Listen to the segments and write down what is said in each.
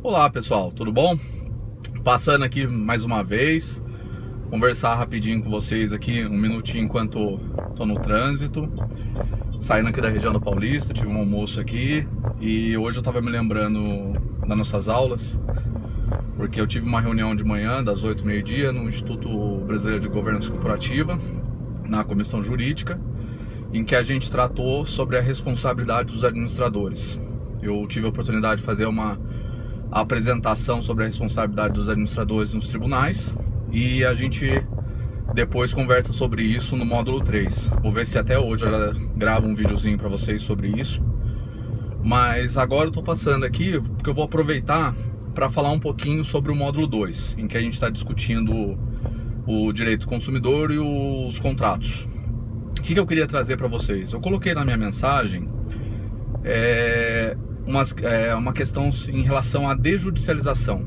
Olá pessoal, tudo bom? Passando aqui mais uma vez, conversar rapidinho com vocês aqui, um minutinho enquanto tô no trânsito. Saindo aqui da região da Paulista, tive um almoço aqui e hoje eu tava me lembrando das nossas aulas, porque eu tive uma reunião de manhã, das 8 ao meio-dia, no Instituto Brasileiro de Governança Corporativa, na Comissão Jurídica, em que a gente tratou sobre a responsabilidade dos administradores. Eu tive a oportunidade de fazer uma apresentação sobre a responsabilidade dos administradores nos tribunais e a gente depois conversa sobre isso no módulo 3. Vou ver se até hoje eu já gravo um videozinho para vocês sobre isso. Mas agora eu tô passando aqui porque eu vou aproveitar para falar um pouquinho sobre o módulo 2, em que a gente está discutindo o direito do consumidor e os contratos. O que eu queria trazer para vocês? Eu coloquei na minha mensagem uma questão em relação à desjudicialização,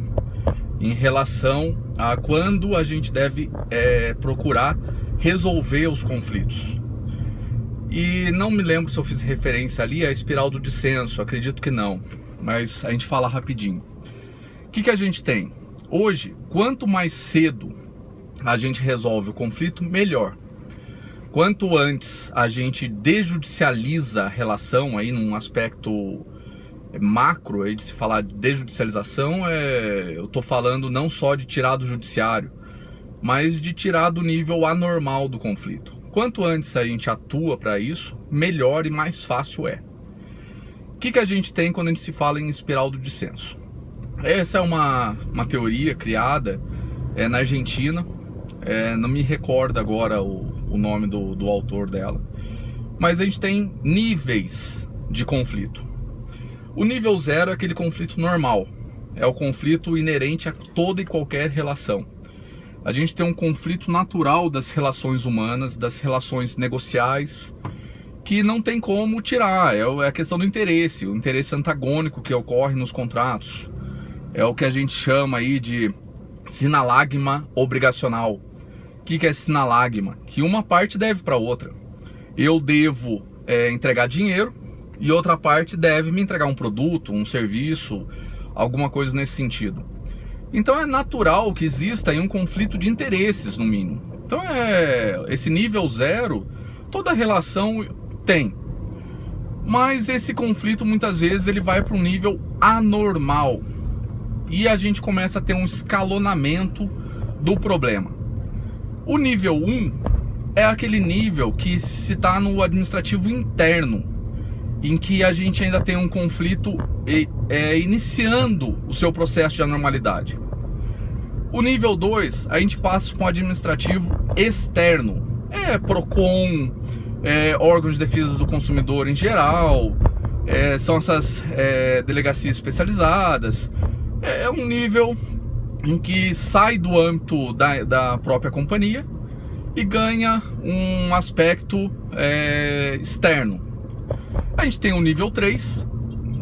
em relação a quando a gente deve procurar resolver os conflitos. E não me lembro se eu fiz referência ali à espiral do dissenso, acredito que não, mas a gente fala rapidinho. O que a gente tem? Hoje, quanto mais cedo a gente resolve o conflito, melhor. Quanto antes a gente desjudicializa a relação, aí num aspecto macro, aí de se falar de desjudicialização, eu tô falando não só de tirar do judiciário, mas de tirar do nível anormal do conflito. Quanto antes a gente atua para isso, melhor e mais fácil é. O que a gente tem quando a gente se fala em espiral do dissenso? Essa é uma teoria criada na Argentina, não me recordo agora o nome do autor dela, mas a gente tem níveis de conflito. O nível 0 é aquele conflito normal, é o conflito inerente a toda e qualquer relação. A gente tem um conflito natural das relações humanas, das relações negociais, que não tem como tirar, é a questão do interesse, o interesse antagônico que ocorre nos contratos. É o que a gente chama aí de sinalagma obrigacional. O que é sinalagma? Que uma parte deve para outra. Eu devo entregar dinheiro e outra parte deve me entregar um produto, um serviço, alguma coisa nesse sentido. Então é natural que exista aí um conflito de interesses, no mínimo. Então esse nível 0, toda relação tem. Mas esse conflito muitas vezes ele vai para um nível anormal. E a gente começa a ter um escalonamento do problema. O nível 1 é aquele nível que se está no administrativo interno, em que a gente ainda tem um conflito iniciando o seu processo de anormalidade. O nível 2, a gente passa para um administrativo externo, PROCON, órgãos de defesa do consumidor em geral, são essas delegacias especializadas. É um nível em que sai do âmbito da própria companhia e ganha um aspecto externo. A gente tem o nível 3,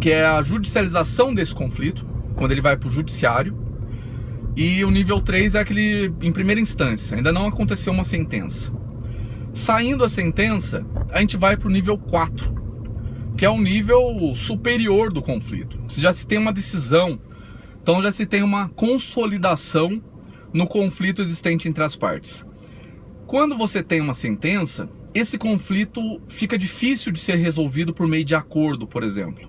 que é a judicialização desse conflito, quando ele vai para o judiciário. E o nível 3 é aquele em primeira instância, ainda não aconteceu uma sentença. Saindo a sentença, a gente vai para o nível 4, que é o nível superior do conflito. Já se tem uma decisão, então já se tem uma consolidação no conflito existente entre as partes. Quando você tem uma sentença, esse conflito fica difícil de ser resolvido por meio de acordo, por exemplo.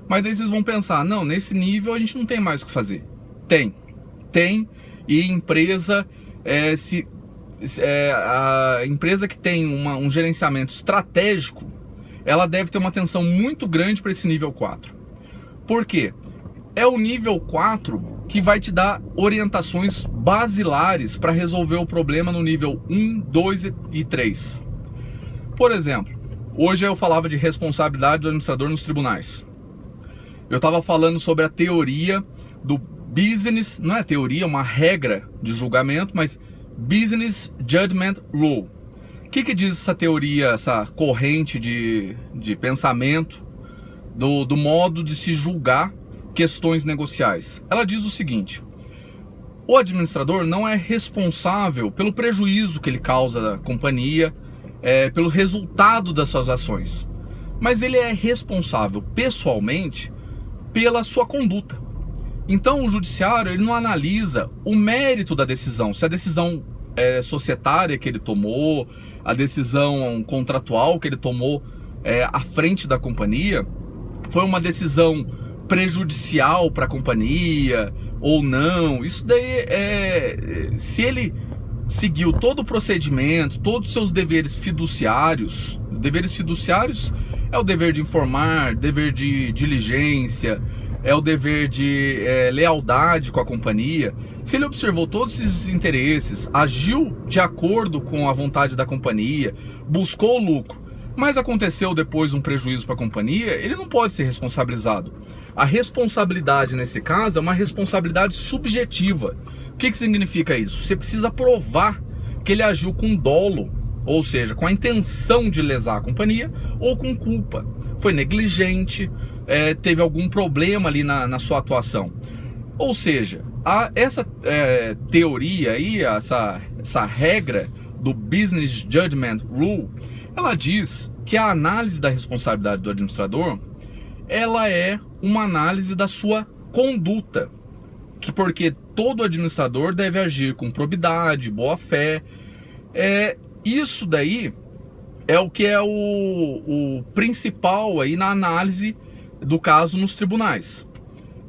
Mas daí vocês vão pensar, não, nesse nível a gente não tem mais o que fazer. Tem, e empresa, a empresa que tem um gerenciamento estratégico, ela deve ter uma atenção muito grande para esse nível 4. Por quê? É o nível 4 que vai te dar orientações basilares para resolver o problema no nível 1, 2 e 3. Por exemplo, hoje eu falava de responsabilidade do administrador nos tribunais. Eu estava falando sobre a teoria do business, não é teoria, é uma regra de julgamento, mas Business Judgment Rule. O que diz essa teoria, essa corrente de pensamento do modo de se julgar questões negociais? Ela diz o seguinte: o administrador não é responsável pelo prejuízo que ele causa à companhia, pelo resultado das suas ações, mas ele é responsável pessoalmente pela sua conduta. Então o judiciário ele não analisa o mérito da decisão, se a decisão societária que ele tomou, a decisão contratual que ele tomou à frente da companhia, foi uma decisão prejudicial para a companhia ou não. Isso daí se ele seguiu todo o procedimento, todos os seus deveres fiduciários. Deveres fiduciários é o dever de informar, dever de diligência, é o dever de lealdade com a companhia. Se ele observou todos esses interesses, agiu de acordo com a vontade da companhia, buscou o lucro, mas aconteceu depois um prejuízo para a companhia, ele não pode ser responsabilizado. A responsabilidade nesse caso é uma responsabilidade subjetiva. O que significa isso? Você precisa provar que ele agiu com dolo, ou seja, com a intenção de lesar a companhia ou com culpa. Foi negligente, teve algum problema ali na sua atuação. Ou seja, essa teoria aí, essa regra do Business Judgment Rule, ela diz que a análise da responsabilidade do administrador, ela é uma análise da sua conduta, porque todo administrador deve agir com probidade, boa fé. Isso daí é o que é o principal aí na análise do caso nos tribunais.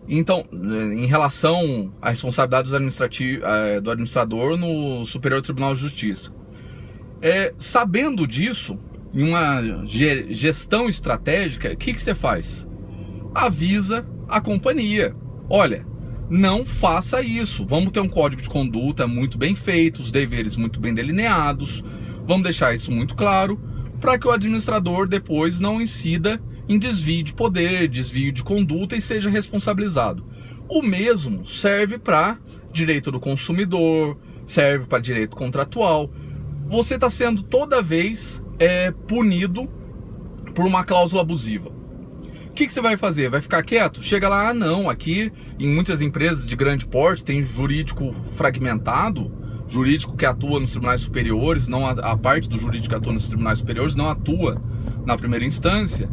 Então, em relação à responsabilidade do administrador no Superior Tribunal de Justiça, sabendo disso, em uma gestão estratégica, o que você faz? Avisa a companhia: olha, não faça isso, vamos ter um código de conduta muito bem feito, os deveres muito bem delineados, vamos deixar isso muito claro, para que o administrador depois não incida em desvio de poder, desvio de conduta e seja responsabilizado. O mesmo serve para direito do consumidor, serve para direito contratual. Você está sendo toda vez punido por uma cláusula abusiva. O que você vai fazer? Vai ficar quieto? Chega lá, não, aqui em muitas empresas de grande porte tem jurídico fragmentado, jurídico que atua nos tribunais superiores, não a parte do jurídico que atua nos tribunais superiores não atua na primeira instância.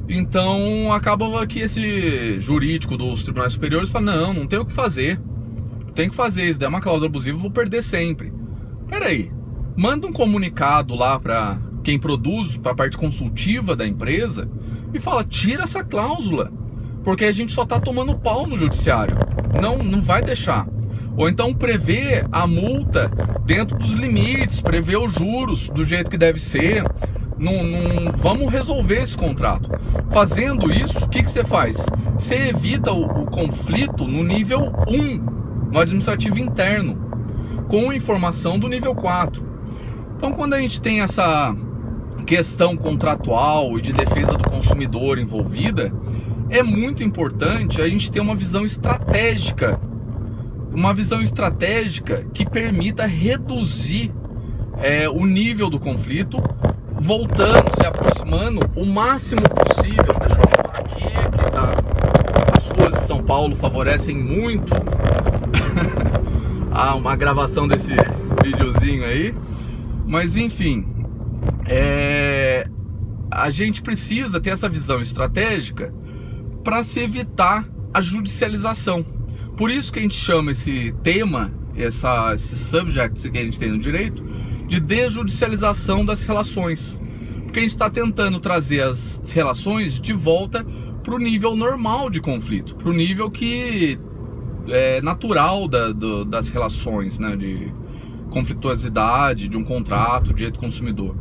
Então acaba que esse jurídico dos tribunais superiores fala: não tem o que fazer, tem que fazer, se der uma cláusula abusiva eu vou perder sempre. Peraí, manda um comunicado lá para quem produz, para a parte consultiva da empresa, e fala: tira essa cláusula, porque a gente só está tomando pau no judiciário, não vai deixar. Ou então prevê a multa dentro dos limites, prevê os juros do jeito que deve ser. Não vamos resolver esse contrato. Fazendo isso, o que você faz? Você evita o conflito no nível 1, no administrativo interno, com informação do nível 4. Então, quando a gente tem essa questão contratual e de defesa do consumidor envolvida, é muito importante a gente ter uma visão estratégica que permita reduzir o nível do conflito, voltando, se aproximando o máximo possível. Deixa eu falar aqui que as ruas de São Paulo favorecem muito uma gravação desse videozinho aí. Mas enfim, a gente precisa ter essa visão estratégica para se evitar a judicialização. Por isso que a gente chama esse tema, esse subject que a gente tem no direito, de desjudicialização das relações. Porque a gente está tentando trazer as relações de volta para o nível normal de conflito, para o nível que é natural das relações, né, de conflituosidade, de um contrato, de direito do consumidor.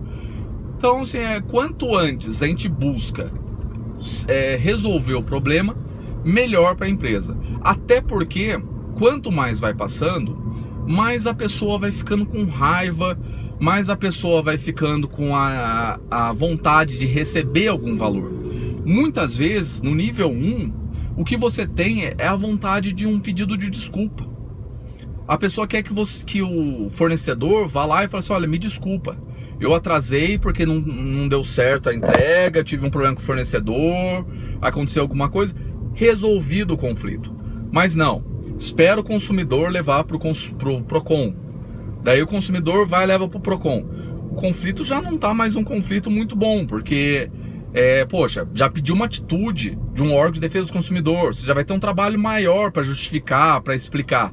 Então, assim, quanto antes a gente busca resolver o problema, melhor para a empresa. Até porque, quanto mais vai passando, mais a pessoa vai ficando com raiva, mais a pessoa vai ficando com a vontade de receber algum valor. Muitas vezes, no nível 1, o que você tem é a vontade de um pedido de desculpa. A pessoa quer que o fornecedor vá lá e fale assim: olha, me desculpa, eu atrasei porque não deu certo a entrega, tive um problema com o fornecedor, aconteceu alguma coisa, resolvido o conflito. Mas não, espera o consumidor levar para o PROCON. Daí o consumidor vai e leva para o PROCON. O conflito já não está mais um conflito muito bom, porque poxa, já pediu uma atitude de um órgão de defesa do consumidor, você já vai ter um trabalho maior para justificar, para explicar.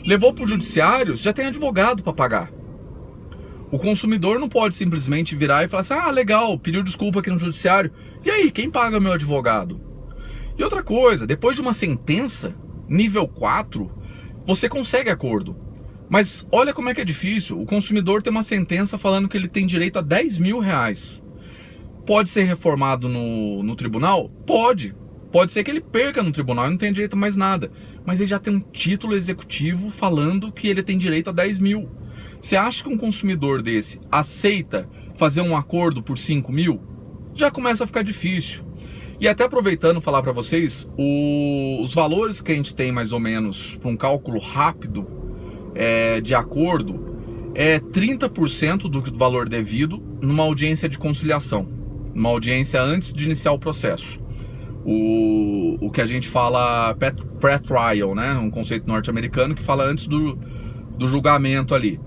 Levou para o judiciário, você já tem advogado para pagar. O consumidor não pode simplesmente virar e falar assim, legal, pediu desculpa aqui no judiciário, e aí, quem paga meu advogado? E outra coisa, depois de uma sentença, nível 4, você consegue acordo. Mas olha como é que é difícil, o consumidor tem uma sentença falando que ele tem direito a 10 mil reais. Pode ser reformado no tribunal? Pode. Pode ser que ele perca no tribunal e não tenha direito a mais nada. Mas ele já tem um título executivo falando que ele tem direito a 10 mil. Você acha que um consumidor desse aceita fazer um acordo por 5 mil? Já começa a ficar difícil. E até aproveitando falar para vocês, os valores que a gente tem mais ou menos para um cálculo rápido de acordo é 30% do valor devido numa audiência de conciliação, numa audiência antes de iniciar o processo. O que a gente fala pré-trial, né? Um conceito norte-americano que fala antes do julgamento ali.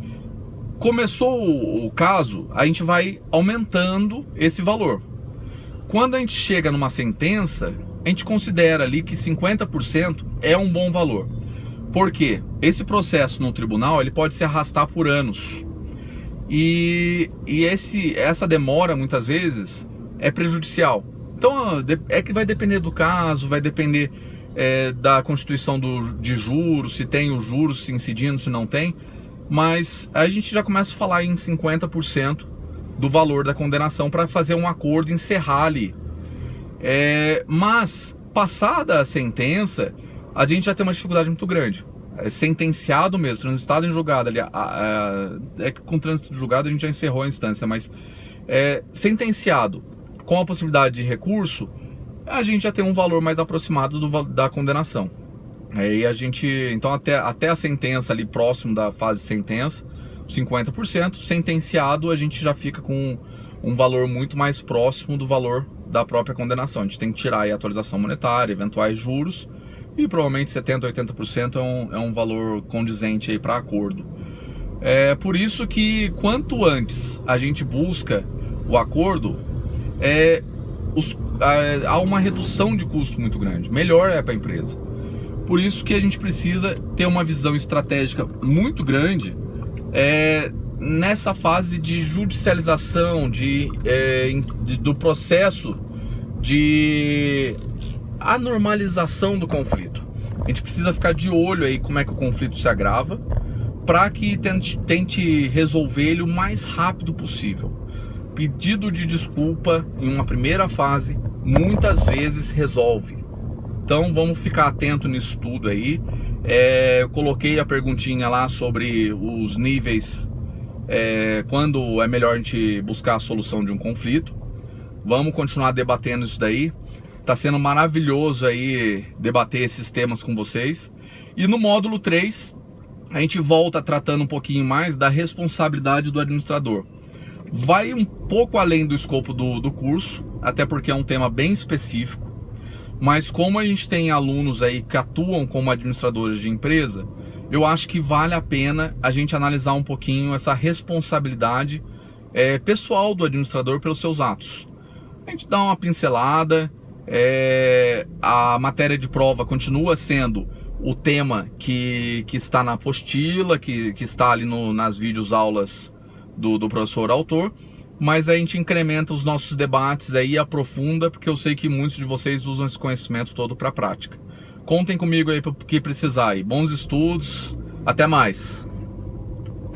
Começou o caso, a gente vai aumentando esse valor. Quando a gente chega numa sentença, a gente considera ali que 50% é um bom valor. Por quê? Esse processo no tribunal ele pode se arrastar por anos. E essa demora, muitas vezes, é prejudicial. Então, é que vai depender do caso, vai depender da constituição de juros, se tem os juros se incidindo, se não tem. Mas a gente já começa a falar em 50% do valor da condenação para fazer um acordo e encerrar ali. Mas, passada a sentença, a gente já tem uma dificuldade muito grande. Sentenciado mesmo, transitado em julgado ali, é que com trânsito de julgado a gente já encerrou a instância, mas sentenciado com a possibilidade de recurso, a gente já tem um valor mais aproximado da condenação. Aí a gente, então até a sentença ali próximo da fase de sentença, 50%, sentenciado a gente já fica com um valor muito mais próximo do valor da própria condenação. A gente tem que tirar aí a atualização monetária, eventuais juros, e provavelmente 70%, 80% é um valor condizente aí para acordo. É por isso que quanto antes a gente busca o acordo, há uma redução de custo muito grande, melhor é para a empresa. Por isso que a gente precisa ter uma visão estratégica muito grande nessa fase de judicialização, do processo de anormalização do conflito. A gente precisa ficar de olho aí como é que o conflito se agrava, para que tente resolver ele o mais rápido possível. Pedido de desculpa em uma primeira fase muitas vezes resolve. Então vamos ficar atento nisso tudo aí. Eu coloquei a perguntinha lá sobre os níveis, quando é melhor a gente buscar a solução de um conflito. Vamos continuar debatendo isso daí. Tá sendo maravilhoso aí debater esses temas com vocês. E no módulo 3, a gente volta tratando um pouquinho mais da responsabilidade do administrador. Vai um pouco além do escopo do curso, até porque é um tema bem específico. Mas como a gente tem alunos aí que atuam como administradores de empresa, eu acho que vale a pena a gente analisar um pouquinho essa responsabilidade pessoal do administrador pelos seus atos. A gente dá uma pincelada. A matéria de prova continua sendo o tema que está na apostila, que está ali nas videoaulas do professor autor, mas a gente incrementa os nossos debates aí e aprofunda, porque eu sei que muitos de vocês usam esse conhecimento todo para a prática. Contem comigo aí para o que precisar aí. Bons estudos, até mais!